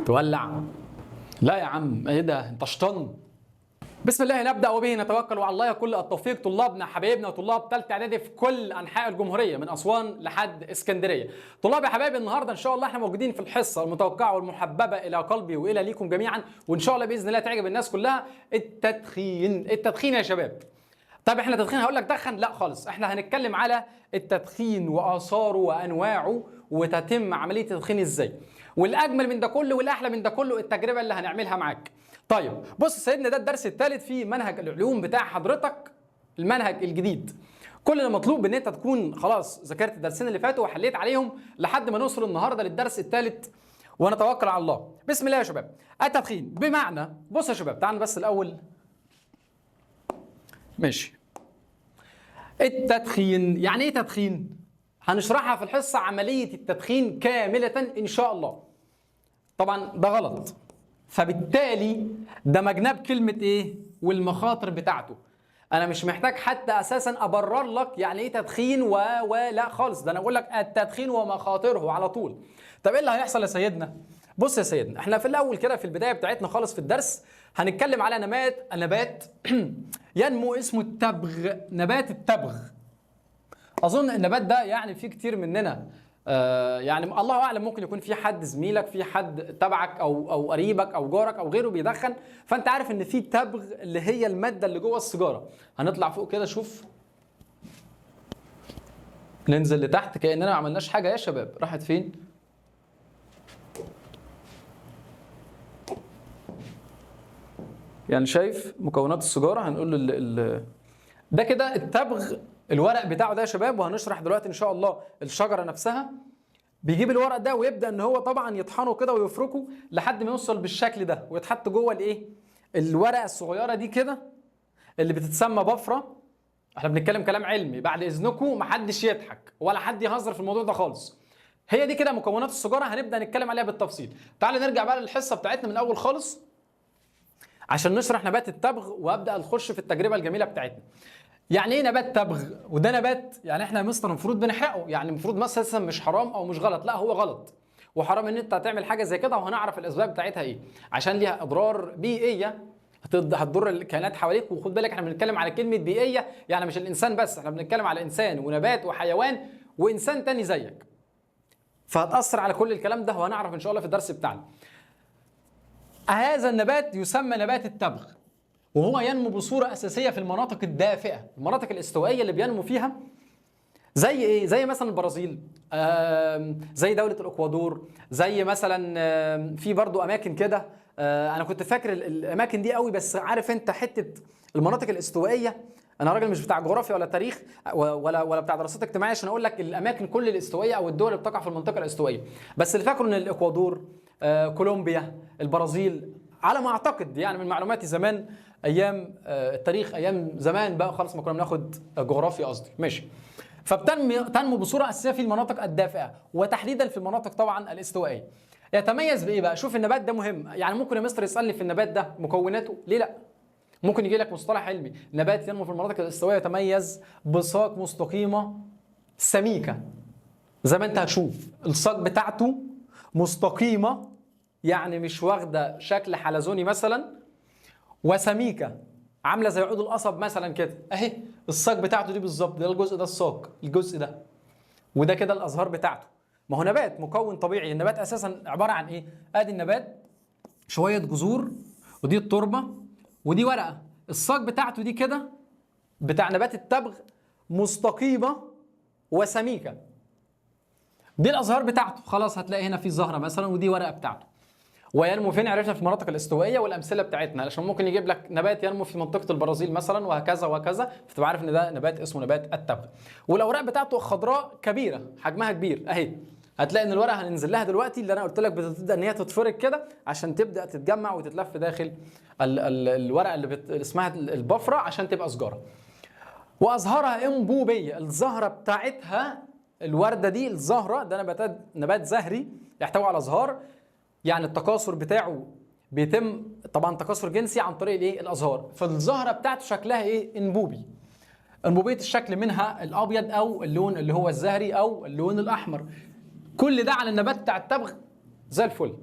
تولع؟ لا يا عم، ايه ده؟ انت شطن. بسم الله نبدأ وبه نتوكل وعلى الله. كل التوفيق طلابنا حبايبنا وطلاب ثالثه اعدادي في كل انحاء الجمهوريه من اسوان لحد اسكندريه. طلاب يا حبايبي، النهارده ان شاء الله احنا موجودين في الحصه المتوقعه والمحببه الى قلبي والى ليكم جميعا، وان شاء الله باذن الله تعجب الناس كلها. التدخين يا شباب. طب احنا تدخين هقول لك دخن؟ لا خالص، احنا هنتكلم على التدخين واثاره وانواعه وتتم عمليه التدخين ازاي. والاجمل من ده كله والاحلى من ده كله التجربه اللي هنعملها معاك. طيب بص سيدنا، ده الدرس الثالث في منهج العلوم بتاع حضرتك، المنهج الجديد. كل اللي مطلوب ان انت تكون خلاص ذاكرت الدرسين اللي فاتوا وحليت عليهم لحد ما نوصل النهارده للدرس الثالث ونتوكل على الله. بسم الله يا شباب. التدخين بمعنى، بص يا شباب تعالوا بس الاول. ماشي. التدخين يعني ايه تدخين؟ هنشرحها في الحصه عمليه التدخين كامله ان شاء الله. طبعا ده غلط، فبالتالي دمجناه بكلمه ايه والمخاطر بتاعته. انا مش محتاج حتى اساسا ابرر لك يعني ايه تدخين ولا خالص، ده انا اقول لك التدخين ومخاطره على طول. طب ايه اللي هيحصل يا سيدنا؟ بص يا سيدنا، احنا في الاول كده في البدايه بتاعتنا خالص في الدرس هنتكلم على نبات ينمو اسمه التبغ، نبات التبغ. اظن النبات ده يعني في كتير مننا يعني الله اعلم ممكن يكون في حد زميلك، في حد تبعك او قريبك او جارك او غيره بيدخن، فانت عارف ان في تبغ اللي هي الماده اللي جوه السيجاره. هنطلع فوق كده، شوف، ننزل لتحت كاننا ما عملناش حاجه يا شباب. راحت فين؟ يعني شايف مكونات السيجاره، هنقول له ده كده التبغ، الورق بتاعه ده يا شباب. وهنشرح دلوقتي ان شاء الله الشجره نفسها. بيجيب الورق ده ويبدا ان هو طبعا يطحنه كده ويفركه لحد ما يوصل بالشكل ده ويتحط جوه الايه؟ الورقه الصغيره دي كده اللي بتتسمى بفره. احنا بنتكلم كلام علمي، بعد اذنكم محدش يضحك ولا حد يهزر في الموضوع ده خالص. هي دي كده مكونات السيجاره، هنبدا نتكلم عليها بالتفصيل. تعالوا نرجع بقى للحصه بتاعتنا من اول خالص عشان نشرح نبات التبغ وابدا نخش في التجربه الجميله بتاعتنا. يعني ايه نبات تبغ؟ وده نبات يعني احنا يا مستر المفروض بنحرقه، يعني المفروض مثلا مش حرام او مش غلط، لا هو غلط وحرام ان انت تعمل حاجه زي كده، وهنعرف الاسباب بتاعتها ايه، عشان ليها اضرار بيئيه هتضر الكائنات حواليك. وخد بالك احنا بنتكلم على كلمه بيئيه، يعني مش الانسان بس، احنا بنتكلم على انسان ونبات وحيوان وانسان تاني زيك، فهتاثر على كل الكلام ده، وهنعرف ان شاء الله في الدرس بتاعنا. هذا النبات يسمى نبات التبغ، وهو ينمو بصورة أساسية في المناطق الدافئة، المناطق الاستوائية اللي بينمو فيها. زي إيه؟ زي مثلا البرازيل، زي دولة الإكوادور، زي مثلا في برضو أماكن كده. أنا كنت فاكر الأماكن دي قوي، بس عارف أنت حتة المناطق الاستوائية. أنا راجل مش بتاع جغرافيا ولا تاريخ ولا بتاع دراسات اجتماعية عشان أقول لك الأماكن كل الاستوائية أو الدول اللي بتقع في المنطقة الاستوائية، بس اللي فاكره إن الإكوادور، كولومبيا، البرازيل، على ما اعتقد يعني من معلوماتي زمان ايام التاريخ، ايام زمان بقى خالص ما كنا بناخد جغرافيا قصدي، ماشي. فبتنمو بصوره اساسيه في المناطق الدافئه وتحديدا في المناطق طبعا الاستوائيه. يتميز بايه بقى؟ شوف النبات ده مهم، يعني ممكن يا مستر يسالني في النبات ده مكوناته، ليه لا؟ ممكن يجي لك مصطلح علمي، نبات ينمو في المناطق الاستوائيه يتميز بساق مستقيمه سميكه. زي ما انت هتشوف الساق بتاعته مستقيمه، يعني مش واخده شكل حلزوني مثلا، وسميكه عامله زي عود القصب مثلا كده اهي. الساق بتاعته دي بالظبط، ده الجزء ده الساق، الجزء ده، وده كده الازهار بتاعته. ما هو نبات مكون طبيعي. النبات اساسا عباره عن ايه؟ ادي النبات شويه جذور، ودي التربه، ودي ورقه. الساق بتاعته دي كده بتاع نبات التبغ مستقيمه وسميكه. دي الازهار بتاعته، خلاص هتلاقي هنا في زهره مثلا، ودي ورقه بتاعته. وينمو فين؟ عرفنا في المناطق الاستوائيه والامثله بتاعتنا، علشان ممكن يجيب لك نبات ينمو في منطقه البرازيل مثلا وهكذا وهكذا، فتبقى عارف ان ده نبات اسمه نبات التبغ. والاوراق بتاعته خضراء كبيره، حجمها كبير اهي. هتلاقي ان الورقه هننزل لها دلوقتي اللي انا قلت لك بتبدا ان هي تتفرك كده عشان تبدا تتجمع وتتلف داخل الورقه اللي اسمها البفره عشان تبقى سجاره. وازهارها انبوبيه، الزهره بتاعتها الورده دي الزهره، ده نبات زهري يحتوي على ازهار. يعني التكاثر بتاعه بيتم طبعا تكاثر جنسي عن طريق الايه؟ الازهار. فالزهره بتاعته شكلها ايه؟ انبوبي. انبوبيه الشكل، منها الابيض او اللون اللي هو الزهري او اللون الاحمر. كل ده على النبات بتاع التبغ زي الفل.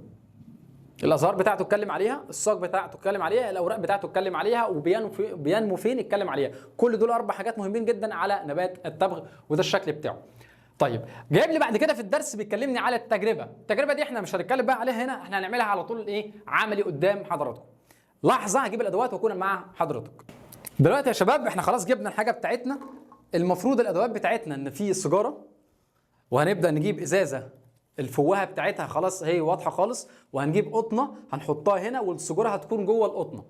الازهار بتاعته اتكلم عليها، الساق بتاعته اتكلم عليها، الاوراق بتاعته اتكلم عليها، وبينمو فين اتكلم عليها. كل دول 4 حاجات مهمين جدا على نبات التبغ، وده الشكل بتاعه. طيب جايب لي بعد كده في الدرس بيكلمني على التجربه دي احنا مش هنتكلم بقى عليها هنا، احنا هنعملها على طول ايه عملي قدام حضراتكم. لحظه هجيب الادوات واكون مع حضرتك. دلوقتي يا شباب احنا خلاص جبنا الحاجه بتاعتنا. المفروض الادوات بتاعتنا ان في السيجاره، وهنبدا نجيب ازازه الفوهه بتاعتها خلاص هي واضحه خالص، وهنجيب قطنه هنحطها هنا والسيجاره هتكون جوه القطنه،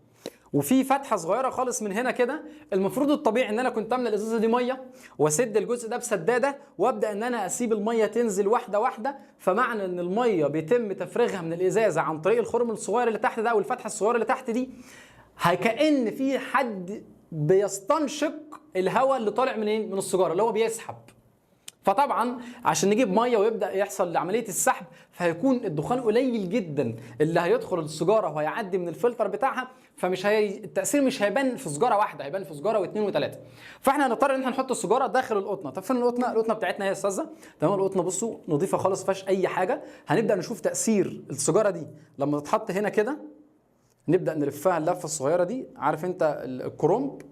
وفي فتحه صغيره خالص من هنا كده. المفروض الطبيعي ان انا كنت املى الازازه دي ميه واسد الجزء ده بسداده، وابدا ان انا اسيب الميه تنزل واحده واحده، فمعنى ان الميه بيتم تفريغها من الازازه عن طريق الخرم الصغير اللي تحت ده والفتحه الصغيره اللي تحت دي، كأن في حد بيستنشق الهواء اللي طالع منين؟ من السيجاره، اللي هو بيسحب. فطبعا عشان نجيب ميه ويبدا يحصل عمليه السحب، فهيكون الدخان قليل جدا اللي هيدخل السيجاره وهيعدي من الفلتر بتاعها، فمش التاثير مش هيبان في سيجاره واحده، هيبان في سيجاره واثنين وثلاثه. فاحنا هنضطر ان احنا نحط السيجاره داخل القطنه. طب فين القطنه؟ القطنه بتاعتنا هي يا استاذه تمام. القطنه بصوا نظيفه خالص، ما فيهاش اي حاجه. هنبدا نشوف تاثير السيجاره دي لما تتحط هنا كده. نبدا نلفها اللفه الصغيره دي، عارف انت الكرنب؟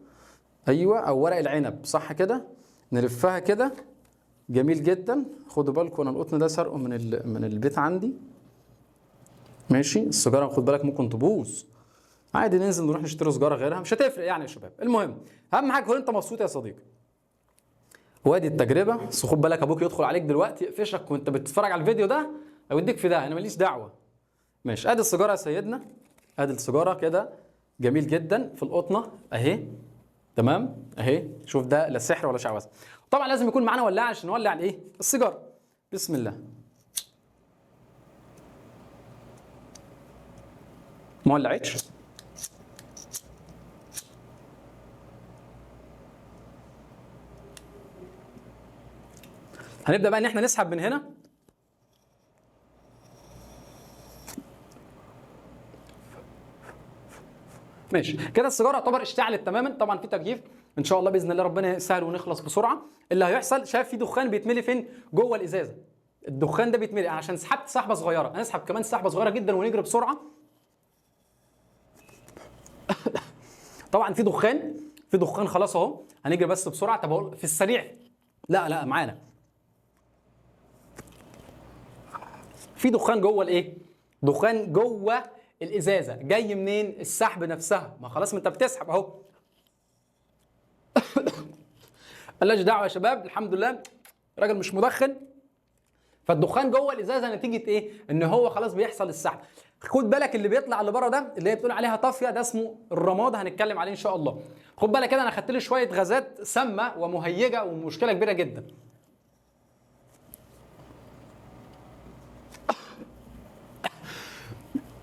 ايوه، او ورق العنب، صح كده؟ نلفها كده جميل جدا. خدوا بالكم انا القطن ده سرقه من البيت عندي. ماشي. السيجاره خد بالك ممكن تبوظ، عادي ننزل نروح نشتري سيجاره غيرها، مش هتفرق يعني يا شباب. المهم اهم حاجه تكون انت مبسوط يا صديقي. وادي التجربه. بس خد بالك ابوك يدخل عليك دلوقتي يقفشك وانت بتتفرج على الفيديو ده او يديك في ده، انا ماليش دعوه. ماشي. ادي السيجاره يا سيدنا، ادي السيجاره كده جميل جدا في القطنه اهي تمام اهي. شوف ده لا سحر ولا شعوذه. طبعا لازم يكون معانا ولاعه عشان نولع الايه؟ السيجاره. بسم الله. ما ولعتش. هنبدا بقى ان احنا نسحب من هنا. ماشي كده السيجاره تعتبر اشتعلت تماما. طبعا في تكييف ان شاء الله باذن الله ربنا يسهل ونخلص بسرعه. اللي هيحصل شايف في دخان بيتملي فين؟ جوه الازازه. الدخان ده بيتملي عشان سحبت سحبه صغيره، هنسحب كمان سحبه صغيره جدا ونجري بسرعه. طبعا في دخان، في دخان خلاص اهو. هنجري بس بسرعه. طب اقول في السريع، لا معانا في دخان جوه الايه؟ دخان جوه الازازه. جاي منين؟ السحب نفسها. ما خلاص ما انت بتسحب اهو. مالناش دعوه يا شباب، الحمد لله راجل مش مدخن. فالدخان جوه الازازه نتيجه ايه؟ ان هو خلاص بيحصل السحب. خد بالك اللي بيطلع لبره ده اللي هي بتقول عليها طافيه، ده اسمه الرماد، هنتكلم عليه ان شاء الله. خد بالك كده انا خدت لي شويه غازات سامه ومهيجه ومشكله كبيره جدا.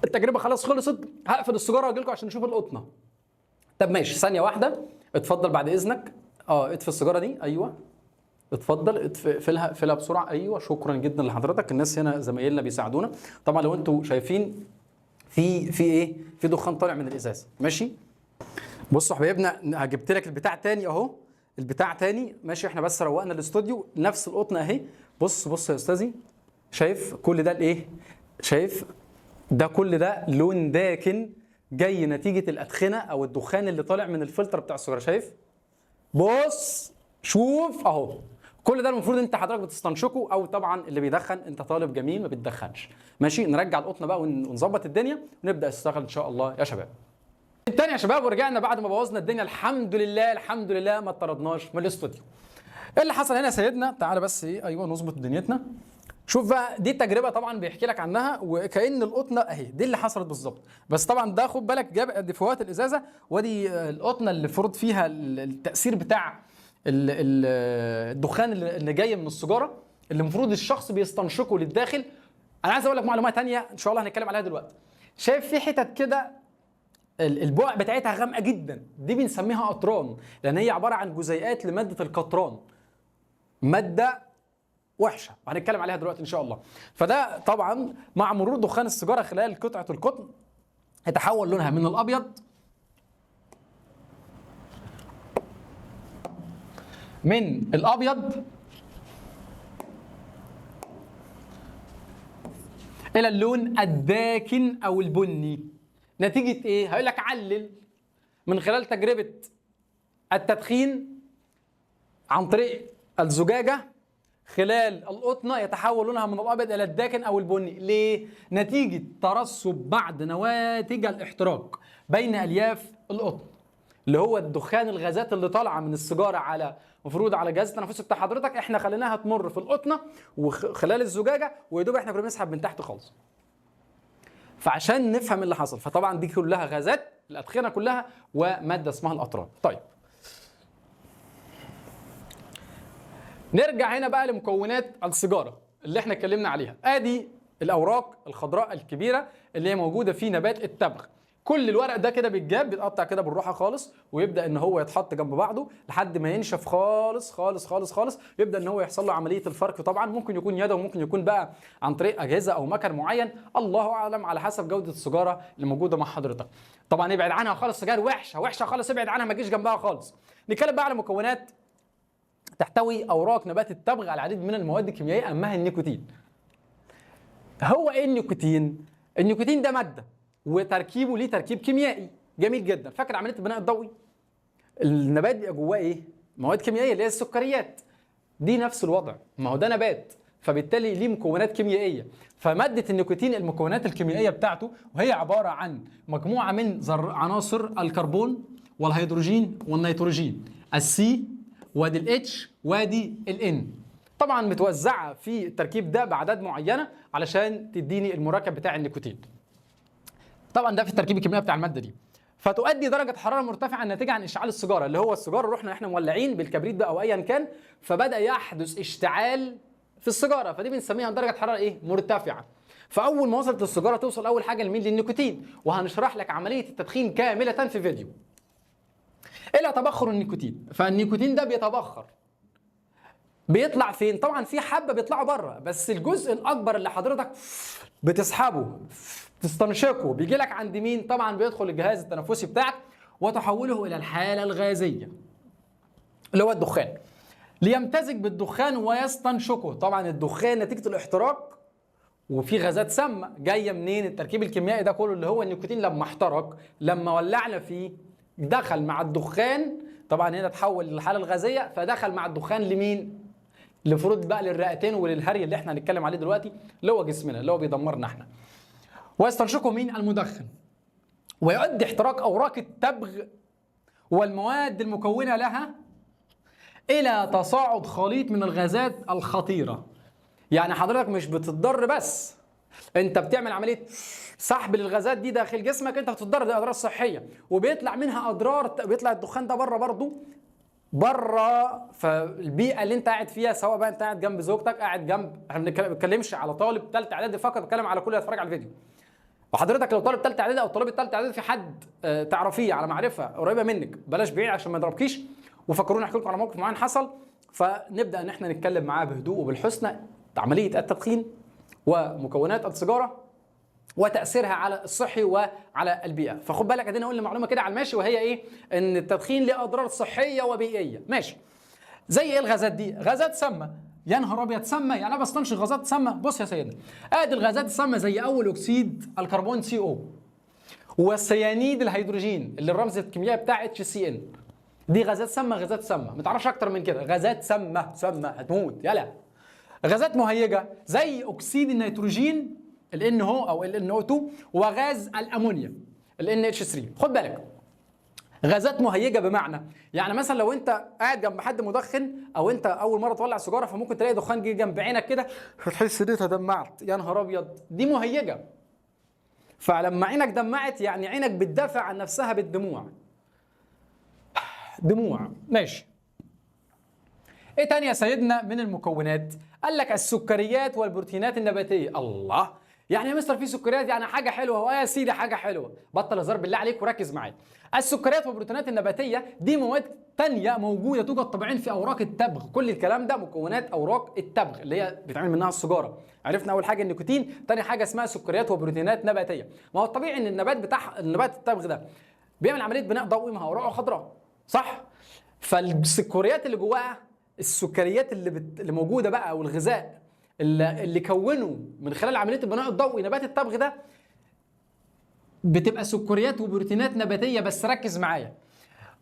التجربه خلاص خلصت. هقفل السيجاره واجي لكم عشان نشوف القطنه. طب ماشي ثانيه واحده، اتفضل بعد اذنك. اطفي السيجاره دي. ايوه اتفضل اقفلها بسرعه. ايوه شكرا جدا لحضرتك. الناس هنا زمايلنا بيساعدونا. طبعا لو انتوا شايفين في ايه؟ في دخان طالع من الازازه. ماشي. بصوا يا حبايبنا جبت لك البتاع تاني اهو. البتاع تاني ماشي. احنا بس روقنا الاستوديو. نفس القطنه اهي. بص يا استاذي، شايف كل ده الايه؟ شايف ده كل ده لون داكن جاي نتيجه الادخنه او الدخان اللي طالع من الفلتر بتاع السيجاره. شايف؟ بص شوف اهو. كل ده المفروض انت حضرتك بتستنشقه، او طبعا اللي بيدخن انت طالب جميل ما بتدخنش. ماشي. نرجع القطنه بقى ونظبط الدنيا ونبدا نشتغل ان شاء الله يا شباب. التاني يا شباب، ورجعنا بعد ما بوظنا الدنيا الحمد لله. الحمد لله ما اتطردناش من الاستوديو. ايه اللي حصل هنا يا سيدنا؟ تعالى بس ايه، ايوه نظبط دنيتنا. شوف بقى دي التجربه طبعا بيحكي لك عنها، وكأن القطنه اهي دي اللي حصلت بالظبط. بس طبعا ده خد بالك جاب ديفوهات الازازه، ودي القطنه اللي فرض فيها التاثير بتاع الدخان اللي جاي من السيجاره اللي المفروض الشخص بيستنشقه للداخل. انا عايز اقول لك معلومه ثانيه ان شاء الله هنتكلم عليها دلوقتي. شايف في حتت كده البقع بتاعتها غامقه جدا، دي بنسميها قطران، لان هي عباره عن جزيئات لماده القطران، ماده وحشه وهنتكلم عليها دلوقتي ان شاء الله. فده طبعا مع مرور دخان السيجاره خلال قطعه القطن يتحول لونها من الابيض الى اللون الداكن او البني. نتيجه ايه؟ هيقول لك علل من خلال تجربه التدخين عن طريق الزجاجه خلال القطنه يتحول لونها من الابيض الى الداكن او البني. ليه؟ نتيجه ترسب بعض نواتج الاحتراق بين الياف القطن، اللي هو الدخان، الغازات اللي طالعه من السيجاره على مفروض على جهاز التنفس بتاع حضرتك، احنا خليناها تمر في القطنه وخلال الزجاجه، ويا دوب احنا كنا بنسحب من تحت خالص. فعشان نفهم اللي حصل، فطبعا دي كلها غازات، الادخنه كلها وماده اسمها الاطران. طيب نرجع هنا بقى لمكونات السيجاره اللي احنا اتكلمنا عليها. ادي الاوراق الخضراء الكبيره اللي هي موجوده في نبات التبغ. كل الورق ده كده بيتجاب، بيتقطع كده بالراحه خالص، ويبدا ان هو يتحط جنب بعضه لحد ما ينشف خالص خالص خالص خالص. يبدا ان هو يحصل له عمليه الفرك، طبعا ممكن يكون يدوي وممكن يكون بقى عن طريق اجهزه او مكن معين، الله اعلم على حسب جوده السيجاره اللي موجوده مع حضرتك. طبعا ابعد عنها خالص، سجاير وحشه وحشه خالص، ابعد عنها، ما تجيش جنبها خالص. نتكلم بقى على مكونات تحتوي اوراق نبات التبغ على العديد من المواد الكيميائيه، اهمها النيكوتين. هو ايه النيكوتين؟ النيكوتين ده ماده وتركيبه ليه تركيب كيميائي جميل جدا. فاكر عمليه البناء الضوئي؟ النبات بيبقى جواه ايه؟ مواد كيميائيه اللي هي السكريات. دي نفس الوضع، ما هو ده نبات، فبالتالي ليه مكونات كيميائيه. فماده النيكوتين المكونات الكيميائيه بتاعته، وهي عباره عن مجموعه من عناصر الكربون والهيدروجين والنيتروجين، السي وادي الاتش وادي الان، طبعا متوزعه في التركيب ده باعداد معينه علشان تديني المركب بتاع النيكوتين. طبعا ده في التركيب الكيميائي بتاع الماده دي. فتؤدي درجه حراره مرتفعه ناتجه عن اشعال السيجاره، اللي هو السيجاره رحنا احنا مولعين بالكبريت بقى او ايا كان، فبدا يحدث اشتعال في السيجاره، فدي بنسميها درجه حراره ايه؟ مرتفعه. فاول ما وصلت السيجاره توصل اول حاجه لمين؟ للنيكوتين، وهنشرح لك عمليه التدخين كامله في فيديو. الى تبخر النيكوتين. فالنيكوتين ده بيتبخر، بيطلع فين؟ طبعا في حبه بيطلعوا بره، بس الجزء الاكبر اللي حضرتك بتسحبه تستنشقه بيجي لك عند مين؟ طبعا بيدخل الجهاز التنفسي بتاعك وتحوله الى الحاله الغازيه اللي هو الدخان، ليمتزج بالدخان ويستنشقه. طبعا الدخان نتيجه الاحتراق وفي غازات سامه جايه منين؟ التركيب الكيميائي ده كله اللي هو النيكوتين لما احترق، لما ولعنا فيه دخل مع الدخان، طبعا هنا تحول للحاله الغازيه، فدخل مع الدخان لمين؟ المفروض بقى للرئتين وللهري اللي احنا هنتكلم عليه دلوقتي، اللي هو جسمنا اللي هو بيدمرنا احنا. ويستنشقه مين؟ المدخن. ويؤدي احتراق اوراق التبغ والمواد المكونه لها الى تصاعد خليط من الغازات الخطيره. يعني حضرتك مش بتضر بس، انت بتعمل عمليه سحب للغازات دي داخل جسمك، انت بتضر، دي اضرار صحيه، وبيطلع منها اضرار، بيطلع الدخان ده بره برضه، بره فالبيئه اللي انت قاعد فيها، سواء بقى انت قاعد جنب زوجتك، قاعد جنب، احنا ما بنتكلمش على طالب ثالثه اعدادي فقط، بتكلم على كل اللي هيتفرج على الفيديو. وحضرتك لو طالب ثالثه اعدادي او طالب ثالثه اعدادي، في حد تعرفيه على معرفه قريبه منك، بلاش بعيد عشان ما يضربكيش، وفكروني احكي لكم على موقف معين حصل، فنبدا ان احنا نتكلم معاه بهدوء وبالحسنى عمليه التدخين ومكونات السيجاره وتاثيرها على الصحي وعلى البيئه. فخد بالك، ادينا قلنا معلومه كده على الماشي، وهي ايه؟ ان التدخين له اضرار صحيه وبيئيه. ماشي. زي ايه الغازات دي؟ غازات سامه. يا نهار ابيض، سامه؟ يعني انا بستنشق غازات سامه؟ بص يا سيدنا، ادي الغازات السامه زي اول اكسيد الكربون CO، والسيانيد الهيدروجين اللي الرمز الكيميائي بتاع HCN. دي غازات سامه، غازات سامه، ما تعرفش اكتر من كده، غازات سامه سامه هتموت يلا. غازات مهيجه زي اكسيد النيتروجين ال NO او ال NO2، وغاز الامونيا ال NH3. خد بالك، غازات مهيجه بمعنى يعني مثلا لو انت قاعد جنب حد مدخن، او انت اول مره تولع سيجاره، فممكن تلاقي دخان جه جنب عينك كده، فتحس ان انت دمعت، يا نهار ابيض، دي مهيجه. فلما عينك دمعت يعني عينك بتدافع عن نفسها بالدموع. دموع. ماشي. ايه تاني يا سيدنا من المكونات؟ قال لك السكريات والبروتينات النباتيه. الله، يعني يا مستر في سكريات يعني حاجه حلوه؟ هو يا سيدي حاجه حلوه، بطل هزار بالله عليك وركز معايا. السكريات والبروتينات النباتيه دي مواد تانية موجوده توجد طبيعيا في اوراق التبغ. كل الكلام ده مكونات اوراق التبغ اللي هي بيتعمل منها السيجاره. عرفنا اول حاجه النيكوتين، تاني حاجه اسمها سكريات وبروتينات نباتيه. ما هو الطبيعي ان النبات التبغ ده بيعمل عمليه بناء ضوئي مع اوراقه خضراء، صح؟ فالسكريات اللي جواها، السكريات اللي موجوده بقى، او الغذاء اللي كونوا من خلال عمليه البناء الضوئي نبات التبغ ده بتبقى سكريات وبروتينات نباتيه. بس ركز معايا،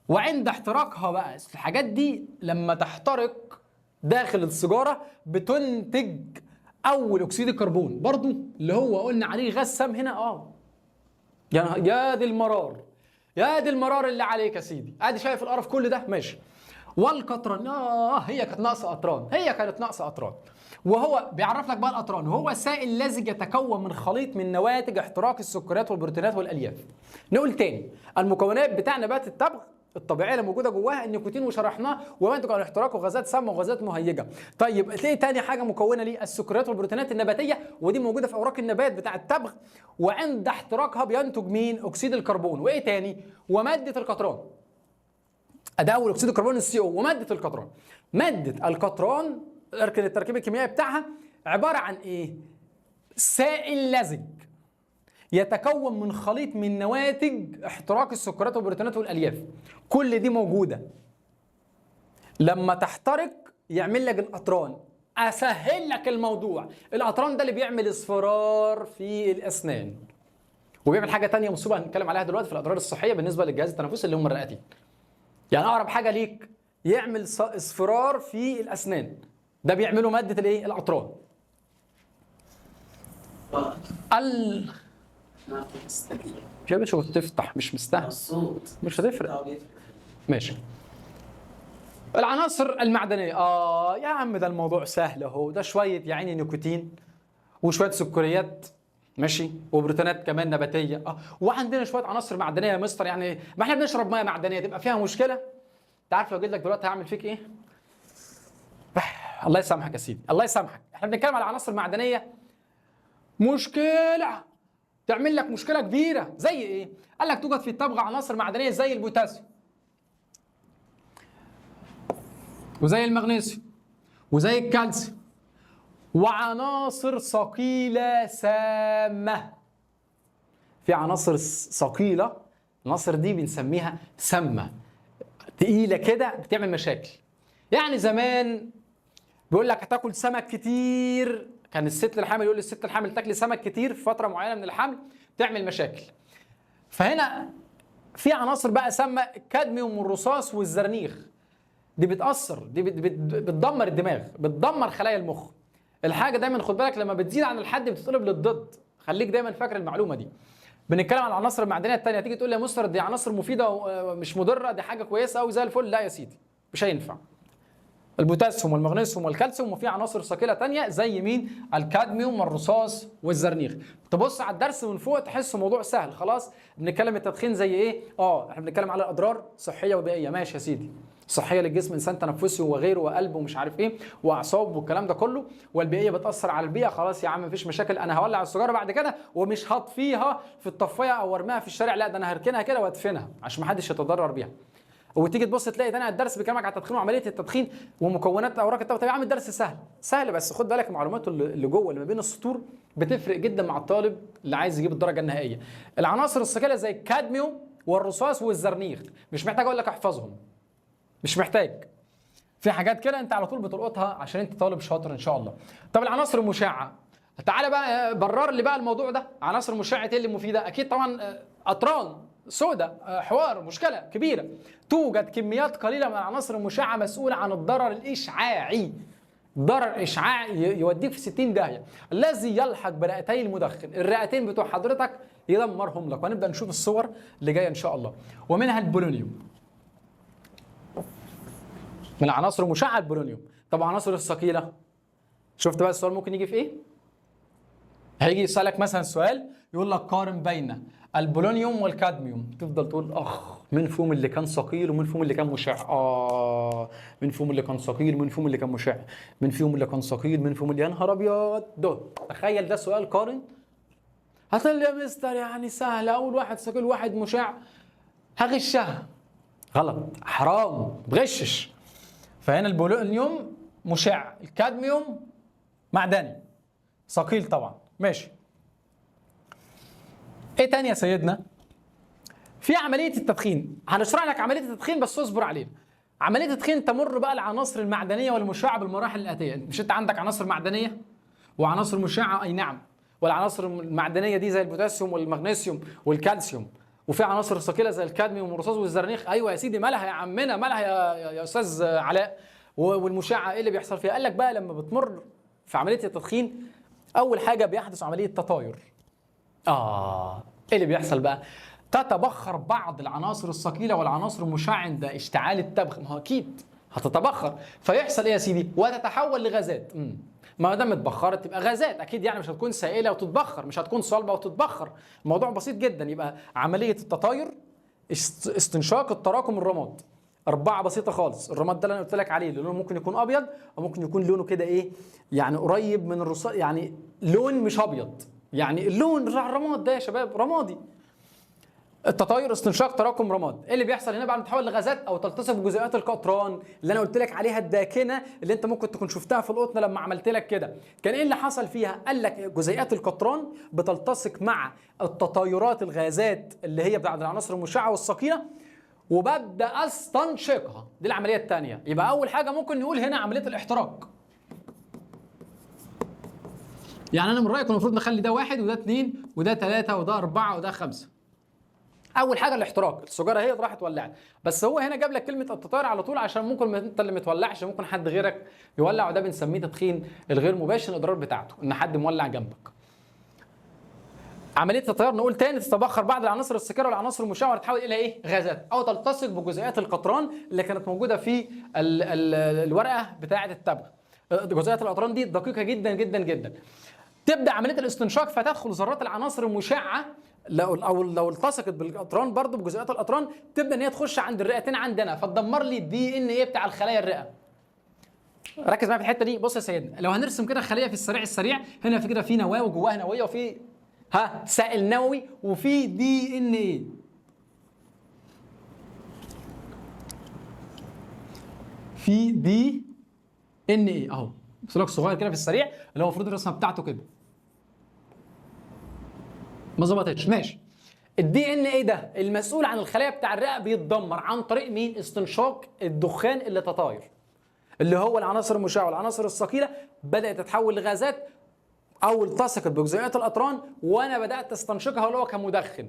وعند احتراقها بقى الحاجات دي لما تحترق داخل السيجاره بتنتج اول اكسيد الكربون برضو اللي هو قلنا عليه غاز سام هنا. يا دي المرار، يا دي المرار اللي عليك يا سيدي. ادي شايف القرف كل ده ماشي. والقطران هي كانت ناقصه قطران، هي كانت ناقصه قطران. وهو بيعرف لك بقى القطران هو سائل لزج يتكون من خليط من نواتج احتراق السكريات والبروتينات والالياف. نقول تاني، المكونات بتاع نبات التبغ الطبيعيه اللي موجوده جواها النيكوتين وشرحناه وينتج عن احتراقه غازات سامه وغازات مهيجه. طيب ايه تاني حاجه مكونه ليه؟ السكريات والبروتينات النباتيه، ودي موجوده في اوراق النبات بتاع التبغ، وعند احتراقها بينتج مين؟ اكسيد الكربون. وايه تاني؟ وماده القطران. ده اول اكسيد الكربون السي او. وماده القطران، ماده القطران التركيب الكيميائي بتاعها عباره عن ايه؟ سائل لزج يتكون من خليط من نواتج احتراق السكريات والبروتينات والالياف. كل دي موجوده. لما تحترق يعمل لك القطران. اسهل لك الموضوع، القطران ده اللي بيعمل اصفرار في الاسنان، وبيعمل حاجه تانية مصيبه هنتكلم عليها دلوقتي في الاضرار الصحيه بالنسبه للجهاز التنفسي اللي هم الرئتين. يعني اقرب حاجه ليك يعمل اصفرار في الاسنان، ده بيعمله ماده الايه؟ القطران. يا باشا كنت تفتح، مش مستاهل، مش هتفرق. ماشي. العناصر المعدنيه، يا عم ده الموضوع سهل اهو، ده شويه يا عيني نيكوتين وشويه سكريات ماشي، وبروتينات كمان نباتيه، وعندنا شويه عناصر معدنيه يا مستر. يعني ما احنا بنشرب ميه معدنيه تبقى فيها مشكله؟ انت عارف لو جيت لك دلوقتي هعمل فيك ايه؟ الله يسامحك يا سيدي، الله يسامحك. احنا بنتكلم على عناصر معدنيه مشكله تعمل لك مشكله كبيره. زي ايه؟ قال لك توجد في التبغ عناصر معدنيه زي البوتاسيوم وزي المغنيسيوم وزي الكالسيوم وعناصر ثقيله سامه. في عناصر ثقيله، العناصر دي بنسميها سامه، تقيله كده بتعمل مشاكل. يعني زمان بيقول لك هتاكل سمك كتير، كان الست الحامل يقول للست الحامل تاكلي سمك كتير في فتره معينه من الحمل تعمل مشاكل. فهنا في عناصر بقى سامه، الكادميوم والرصاص والزرنيخ، دي بتاثر، دي بتدمر الدماغ، بتدمر خلايا المخ. الحاجه دايما خد بالك لما بتزيد عن الحد بتتقلب للضد، خليك دايما فاكر المعلومه دي. بنتكلم عن العناصر المعدنيه الثانيه، تيجي تقول لي يا مستر دي عناصر مفيده ومش مضره، دي حاجه كويسه قوي زي الفل. لا يا سيدي مش هينفع. البوتاسيوم والمغنيسيوم والكالسيوم، وفي عناصر ثقيله ثانيه زي مين؟ الكادميوم والرصاص والزرنيخ. تبص على الدرس من فوق تحس الموضوع سهل خلاص. بنتكلم التدخين زي ايه؟ احنا بنتكلم على اضرار صحيه وبيئيه، ماشي يا سيدي، صحيه للجسم، انسان تنفسي وغيره وقلب ومش عارف ايه واعصاب والكلام ده كله، والبيئيه بتاثر على البيئه. خلاص يا عم مفيش مشاكل، انا هولع السيجاره بعد كده ومش هطفيها في الطفايه او ارميها في الشارع، لا ده انا هركنها كده وادفنها عشان ما حدش يتضرر بيها. وتيجي تبص تلاقي تاني على الدرس بيكلمك على التدخين وعمليه التدخين ومكونات اوراق التبغ. طب يا عم الدرس سهل سهل، بس خد بالك المعلومات اللي جوه اللي ما بين السطور بتفرق جدا مع الطالب اللي عايز يجيب الدرجه النهائيه. العناصر الثقيله زي الكادميوم والرصاص والزرنيخ مش محتاج اقول لك احفظهم، مش محتاج. في حاجات كده انت على طول بتلقطها عشان انت طالب شاطر ان شاء الله. طب العناصر المشعه، تعالى بقى برر لي بقى الموضوع ده. عناصر مشعه ايه اللي مفيده؟ اكيد طبعا اطران سوداء، حوار مشكله كبيره. توجد كميات قليله من العناصر المشعه مسؤوله عن الضرر الاشعاعي، ضرر اشعاعي يوديك في 60 داهيه الذي يلحق برئتي المدخن. الرئتين بتوع حضرتك يدمرهم لك، وهنبدا نشوف الصور اللي جايه ان شاء الله. ومنها البولونيوم، من العناصر المشعه البولونيوم. طب العناصر الثقيله، شفت بقى السؤال ممكن يجي في ايه؟ هيجي يسالك مثلا سؤال يقول لك قارن بين البولونيوم والكادميوم، تفضل تقول مين فيهم اللي كان ثقيل ومين فيهم اللي كان مشع؟ مين فيهم اللي كان ثقيل ومين فيهم اللي كان مشع؟ مين فيهم اللي كان ثقيل مين فيهم اللي، يا نهار ابيض ده. تخيل ده سؤال قارن. هتقول لي يا مستر يعني سهل، اقول واحد ثقيل واحد مشع، هغشها. غلط، حرام، ما تغشش. فهنا البولونيوم مشع، الكادميوم معدني ثقيل طبعا. ماشي. ايه تاني يا سيدنا؟ في عمليه التدخين، هنشرح لك عمليه التدخين بس اصبر علينا. عمليه التدخين تمر بقى العناصر المعدنيه والمشعه بالمراحل الاتيه. مش انت عندك عناصر معدنيه وعناصر مشعه اي نعم، والعناصر المعدنيه دي زي البوتاسيوم والمغنيسيوم والكالسيوم، وفي عناصر ثقيله زي الكادميوم والرصاص والزرنيخ. ايوه يا سيدي، مالها يا عمنا، مالها يا استاذ علاء؟ والمشعه ايه اللي بيحصل فيها؟ قال لك بقى لما بتمر في عمليه التدخين اول حاجه بيحدث عمليه تطاير. ايه اللي بيحصل بقى؟ تتبخر بعض العناصر الثقيله والعناصر المشعه عند اشتعال التبغ. ما هو اكيد هتتبخر، فيحصل ايه يا سيدي؟ وتتحول لغازات. ما دام اتبخرت تبقى غازات اكيد، يعني مش هتكون سائله وتتبخر، مش هتكون صلبه وتتبخر. الموضوع بسيط جدا. يبقى عمليه التطاير استنشاق التراكم الرماد. 4 بسيطه خالص. الرماد ده اللي انا قلت لك عليه، لونه ممكن يكون ابيض او ممكن يكون لونه كده ايه، يعني قريب من الرصاص، يعني لون مش ابيض، يعني اللون بتاع الرماد ده يا شباب رمادي. التطاير استنشاق تراكم رماد. ايه اللي بيحصل هنا؟ بعد ما تتحول لغازات او تلتصق بجزيئات القطران اللي انا قلت لك عليها الداكنه، اللي انت ممكن تكون شفتها في القطن لما عملت لك كده. كان ايه اللي حصل فيها؟ قال لك جزيئات القطران بتلتصق مع التطايرات الغازات اللي هي بتاعت العناصر المشعه والثقيله، وببدا استنشقها. دي العمليه الثانيه. يبقى اول حاجه ممكن نقول هنا عمليه الاحتراق. يعني انا من رايي كنا المفروض نخلي ده 1 وده 2 وده 3 وده 4 وده 5. اول حاجه الاحتراق، السجاره هي راحت ولعت، بس هو هنا جاب لك كلمه التطاير على طول عشان ممكن انت اللي متولعش ممكن حد غيرك يولع، وده بنسميه تدخين الغير مباشر. الاضرار بتاعته ان حد مولع جنبك. عمليه التطاير نقول تاني، تتبخر بعض العناصر الثقيله والعناصر المشعه وتتحول الى ايه؟ غازات، او تلتصق بجزيئات القطران اللي كانت موجوده في الورقه بتاعه التبغ. جزيئات القطران دي دقيقه جدا جدا جدا. تبدا عمليه الاستنشاق فتدخل ذرات العناصر المشعه لو التصقت بالقطران برضه بجزيئات القطران، تبدا ان هي تخش عند الرئتين عندنا فتدمر لي الدي ان ايه بتاع الخلايا الرئه. ركز معايا في الحته دي. بص يا سيدنا، لو هنرسم كده خليه في السريع هنا في كده في نواه وجواها نويه وفي سائل نووي وفي دي ان ايه. في دي ان ايه اهو سلوك صغير كده في السريع اللي هو المفروض الرسمه بتاعته كده. ما ظبطتش ماشي. الدي ان ايه ده المسؤول عن الخلايا بتاع الرئه بيتدمر عن طريق مين؟ استنشاق الدخان اللي تطاير، اللي هو العناصر المشعه والعناصر الثقيله بدات تتحول لغازات او التصقت بجزيئات الاطران، وانا بدات استنشقها اللي هو كمدخن.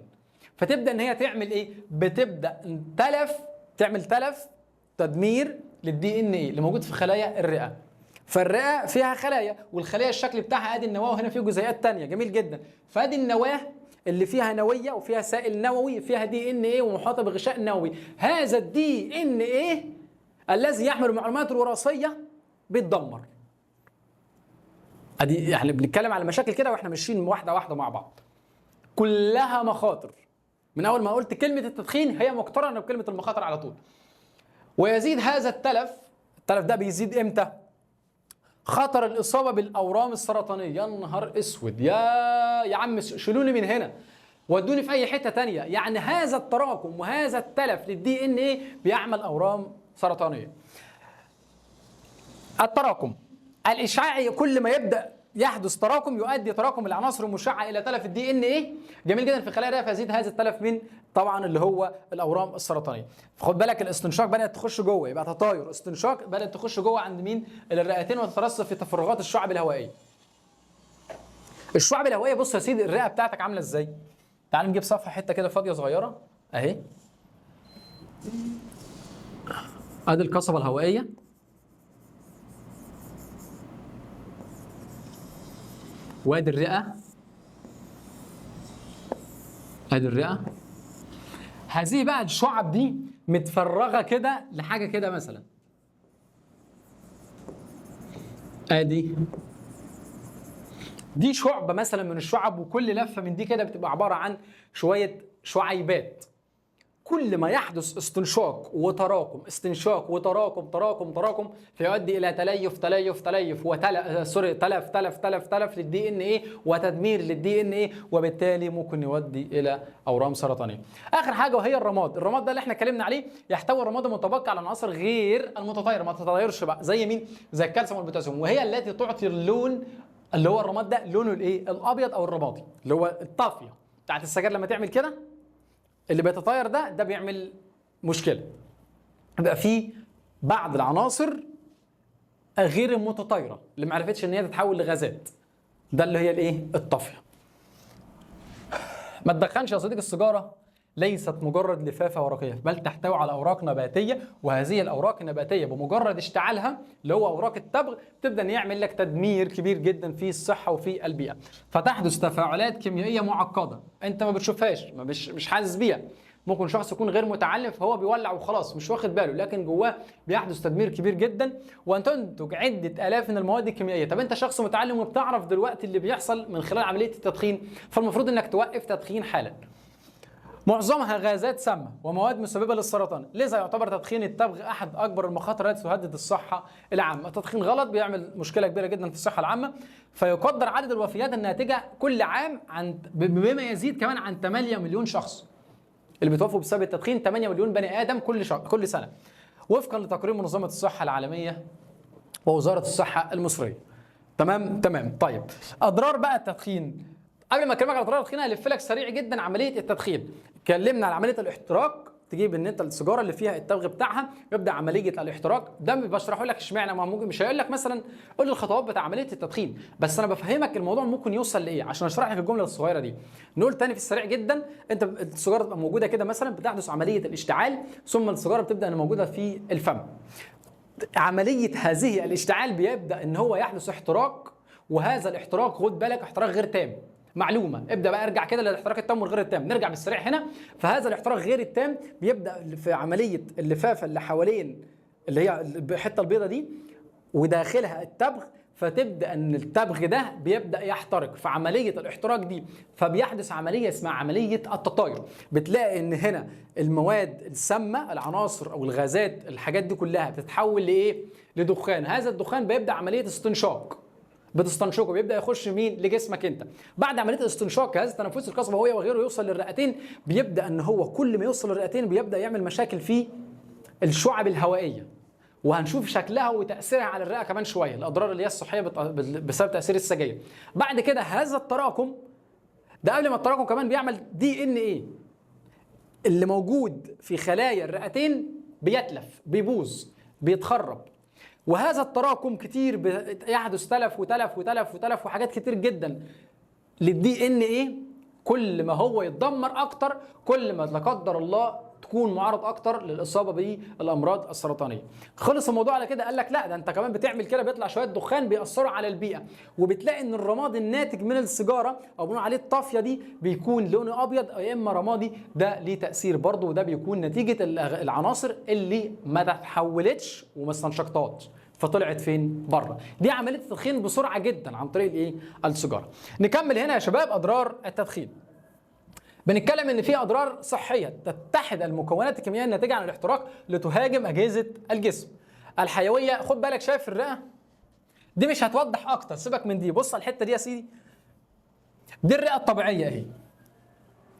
فتبدا ان هي تعمل ايه؟ بتبدا تعمل تلف تدمير للدي ان ايه اللي موجود في خلايا الرئه. فالرئه فيها خلايا، والخلايا الشكل بتاعها ادي النواه، وهنا فيه جزيئات ثانيه. جميل جدا. فادي النواه اللي فيها نويه وفيها سائل نووي، فيها دي ان ايه ومحاطه بغشاء نووي. هذا الدي ان ايه الذي يحمل المعلومات الوراثيه بيتدمر. ادي احنا بنتكلم على مشاكل كده واحنا ماشيين واحده واحده مع بعض، كلها مخاطر. من اول ما قلت كلمه التدخين هي مقترنه بكلمه المخاطر على طول. ويزيد هذا التلف ده بيزيد امتى؟ خطر الاصابه بالاورام السرطانيه. يا نهار اسود، يا عم شيلوني من هنا ودوني في اي حته ثانيه. يعني هذا التراكم وهذا التلف للدي ان ايه بيعمل اورام سرطانيه. التراكم الاشعاعي، كل ما يبدا يحدث تراكم يؤدي تراكم العناصر المشعه الى تلف الدي ان ايه. جميل جدا. في خلايا الرئه فيزيد هذا التلف من طبعا اللي هو الاورام السرطانيه. خد بالك الاستنشاق بدات تخش جوه، يبقى تطاير استنشاق بدات تخش جوه عند مين؟ الرئتين، وتترسب في تفرغات الشعب الهوائيه. الشعب الهوائيه بص يا سيدي الرئه بتاعتك عامله ازاي؟ تعال نجيب صفحه حته كده فاضيه صغيره اهي. ادي القصبه الهوائيه، وادي الرئه، ادي الرئه. هذه بقى الشعب دي متفرغه كده لحاجه كده مثلا، ادي دي شعبه مثلا من الشعب، وكل لفه من دي كده بتبقى عباره عن شويه شعيبات. كل ما يحدث استنشاق وتراكم، استنشاق وتراكم، تراكم فيؤدي الى تلف للدي ان ايه وتدمير للدي ان ايه، وبالتالي ممكن يؤدي الى اورام سرطانيه. اخر حاجه وهي الرماد. الرماد ده اللي احنا اتكلمنا عليه يحتوي الرماد المتبقي على عناصر غير المتطايره، ما تتطايرش بقى، زي مين؟ زي الكالسيوم والبوتاسيوم، وهي التي تعطي اللون اللي هو الرماد ده لونه الايه؟ الابيض او الرمادي، اللي هو الطافيه بتاعت السجاير لما تعمل كده اللي بيتطاير ده بيعمل مشكله. يبقى في بعض العناصر غير المتطايره اللي ما عرفتش ان هي تتحول لغازات، ده اللي هي الايه؟ الطافيه. ما تدخنش يا صديقي السيجاره ليست مجرد لفافه ورقيه، بل تحتوي على اوراق نباتيه، وهذه الاوراق النباتيه بمجرد اشتعالها اللي هو اوراق التبغ تبدا ان يعمل لك تدمير كبير جدا في الصحه وفي البيئه، فتحدث تفاعلات كيميائيه معقده انت ما بتشوفهاش، مش حاسس بيها. ممكن شخص يكون غير متعلم فهو بيولع وخلاص مش واخد باله، لكن جواه بيحدث تدمير كبير جدا وتنتج عده الاف من المواد الكيميائيه. طب انت شخص متعلم وبتعرف دلوقتي اللي بيحصل من خلال عمليه التدخين، فالمفروض انك توقف تدخين حالا. معظمها غازات سامه ومواد مسببه للسرطان، لذا يعتبر تدخين التبغ احد اكبر المخاطر التي تهدد الصحه العامه. التدخين غلط بيعمل مشكله كبيره جدا في الصحه العامه، فيقدر عدد الوفيات الناتجه كل عام بما يزيد كمان عن 8 مليون شخص اللي بيتوفوا بسبب التدخين، 8 مليون بني ادم كل سنه، وفقا لتقرير منظمه الصحه العالميه ووزاره الصحه المصريه. تمام. طيب اضرار بقى التدخين. قبل ما اكلمك على اضرار التدخين هلف لك سريع جدا عمليه التدخين. اتكلمنا على عمليه الاحتراق، تجيب ان انت السيجاره اللي فيها التبغ بتاعها يبدا عمليه الاحتراق. ده بشرحه لك اشمعنى، ما ممكن مش هيقول لك مثلا قول لي الخطوات بتاع عمليه التدخين، بس انا بفهمك الموضوع ممكن يوصل لايه عشان اشرح لك الجمله الصغيره دي. نقول تاني في السريع جدا، انت السيجاره تبقى موجوده كده مثلا، بتحدث عمليه الاشتعال، ثم السيجاره بتبدا ان موجوده في الفم. عمليه هذه الاشتعال بيبدا ان هو يحدث احتراق، وهذا الاحتراق خد بالك احتراق غير تام. معلومه، ابدا بقى ارجع كده للاحتراق التام والغير التام، نرجع بالسريع هنا. فهذا الاحتراق غير التام بيبدا في عمليه اللفافه اللي حوالين اللي هي الحته البيضاء دي وداخلها التبغ، فتبدا ان التبغ ده بيبدا يحترق في عمليه الاحتراق دي، فبيحدث عمليه اسمها عمليه التطاير. بتلاقي ان هنا المواد السامه، العناصر او الغازات، الحاجات دي كلها بتتحول لايه؟ لدخان. هذا الدخان بيبدا عمليه استنشاق، بتستنشقه، بيبدا يخش مين؟ لجسمك انت. بعد عمليه الاستنشاق جهاز التنفس القصبه وغيره يوصل للرئتين، بيبدا ان هو كل ما يوصل للرئتين بيبدا يعمل مشاكل في الشعب الهوائيه، وهنشوف شكلها وتاثيرها على الرئه كمان شويه، الاضرار اللي هي الصحيه بسبب تاثير السجاير. بعد كده هذا التراكم ده، قبل ما التراكم كمان بيعمل DNA اللي موجود في خلايا الرئتين بيتلف، بيبوظ، بيتخرب. وهذا التراكم كتير يحدث تلف وحاجات كتير جدا للDNA. كل ما هو يتدمر اكتر كل ما لا قدر الله تكون معرض اكتر للاصابه بالامراض السرطانيه. خلص الموضوع على كده؟ قال لك لا، ده انت كمان بتعمل كده، بيطلع شويه دخان بيأثروا على البيئه، وبتلاقي ان الرماد الناتج من السيجاره او بنقول عليه الطافيه دي بيكون لونه ابيض او يا اما رمادي. ده ليه تاثير برضه، وده بيكون نتيجه العناصر اللي ما تحولتش وما استنشقتهاش فطلعت فين؟ بره. دي عمليه التدخين بسرعه جدا عن طريق الايه؟ السيجاره. نكمل هنا يا شباب اضرار التدخين. بنتكلم ان في اضرار صحيه، تتحد المكونات الكيميائيه الناتجه عن الاحتراق لتهاجم اجهزه الجسم الحيويه. خد بالك، شايف الرئه دي مش هتوضح اكتر، سيبك من دي، بص على الحته دي يا سيدي، دي الرئه الطبيعيه اهي،